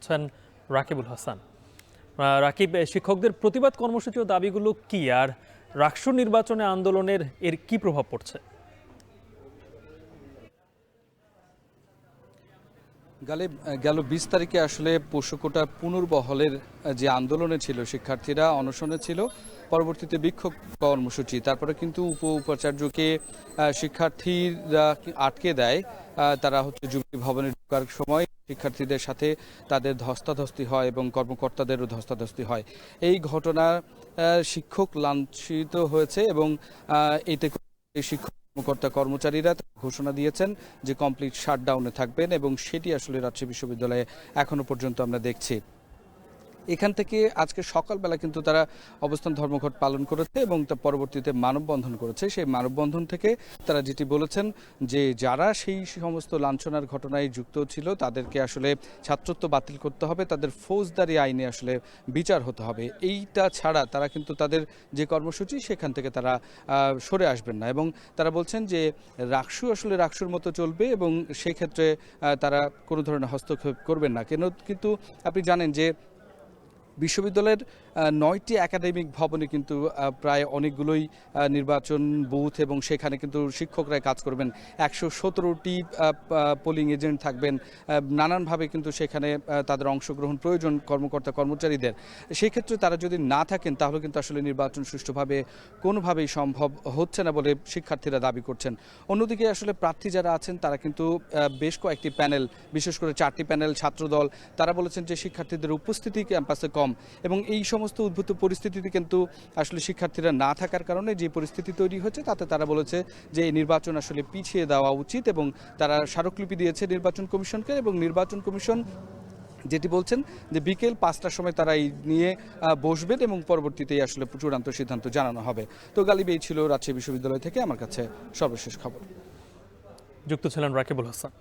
আছেন রাকিবুল হাসান। রাকিব, শিক্ষকদের প্রতিবাদ কর্মসূচি ও দাবিগুলো কি, আর রাকসু নির্বাচনে আন্দোলনের এর কি প্রভাব পড়ছে? গেল ২০ তারিখে আসলে পোষ্যকোটা পুনর্বহলের যে আন্দোলনে ছিল, শিক্ষার্থীরা অনশনে ছিল, পরবর্তীতে বিক্ষোভ কর্মসূচি, তারপরে কিন্তু উপাচার্যকে শিক্ষার্থীরা আটকে দেয়। তারা যুক্তি ভবনে ঢোকার সময় শিক্ষার্থীদের সাথে তাদের ধস্তাধস্তি হয় এবং কর্মকর্তাদেরও ধস্তাধস্তি হয়। এই ঘটনা শিক্ষক লাঞ্ছিত হয়েছে এবং এতে শিক্ষক কর্মকর্তা কর্মচারীরা ঘোষণা দিয়েছেন যে কমপ্লিট শাটডাউনে থাকবেন এবং সেটি আসলে রাজশাহী বিশ্ববিদ্যালয়ে এখনো পর্যন্ত আমরা দেখছি। এখান থেকে আজকে সকালবেলা কিন্তু তারা অবস্থান ধর্মঘট পালন করেছে এবং তার পরবর্তীতে মানববন্ধন করেছে। সেই মানববন্ধন থেকে তারা যেটি বলেছেন যে যারা সেই সমস্ত লাঞ্ছনার ঘটনায় যুক্ত ছিল তাদেরকে আসলে ছাত্রত্ব বাতিল করতে হবে, তাদের ফৌজদারি আইনে আসলে বিচার হতে হবে। এইটা ছাড়া তারা কিন্তু তাদের যে কর্মসূচি সেখান থেকে তারা সরে আসবেন না এবং তারা বলছেন যে রাকসু আসলে রাকসুর মতো চলবে এবং সেক্ষেত্রে তারা কোনো ধরনের হস্তক্ষেপ করবেন না। কিন্তু আপনি জানেন যে বিশ্ববিদ্যালয়ের ৯টি একাডেমিক ভবনে কিন্তু প্রায় অনেকগুলোই নির্বাচন বুথ এবং সেখানে কিন্তু শিক্ষকরাই কাজ করবেন। ১১৭টি পোলিং এজেন্ট থাকবেন। নানানভাবে কিন্তু সেখানে তাদের অংশগ্রহণ প্রয়োজন কর্মকর্তা কর্মচারীদের। সেই ক্ষেত্রে তারা যদি না থাকেন তাহলে কিন্তু আসলে নির্বাচন সুষ্ঠুভাবে কোনোভাবেই সম্ভব হচ্ছে না বলে শিক্ষার্থীরা দাবি করছেন। অন্যদিকে আসলে প্রার্থী যারা আছেন তারা কিন্তু বেশ কয়েকটি প্যানেল, বিশেষ করে 4টি প্যানেল ছাত্রদল, তারা বলেছেন যে শিক্ষার্থীদের উপস্থিতি ক্যাম্পাসে কম এবং এই সমস্ত উদ্ভূত পরিস্থিতিতে কিন্তু আসলে শিক্ষার্থীরা না থাকার কারণে যে পরিস্থিতি তৈরি হয়েছে তাতে তারা বলেছে যে এই নির্বাচন আসলে পিছিয়ে দেওয়া উচিত এবং তারা স্মারকলিপি দিয়েছে নির্বাচন কমিশনকে এবং নির্বাচন কমিশন যেটি বলছেন যে বিকেল 5টার সময় তারা এই নিয়ে বসবেন এবং পরবর্তীতেই আসলে চূড়ান্ত সিদ্ধান্ত জানানো হবে। তো গালিব, এই ছিল রাজশাহী বিশ্ববিদ্যালয় থেকে আমার কাছে সর্বশেষ খবর। যুক্ত ছিলেন রাকিবুল হাসান।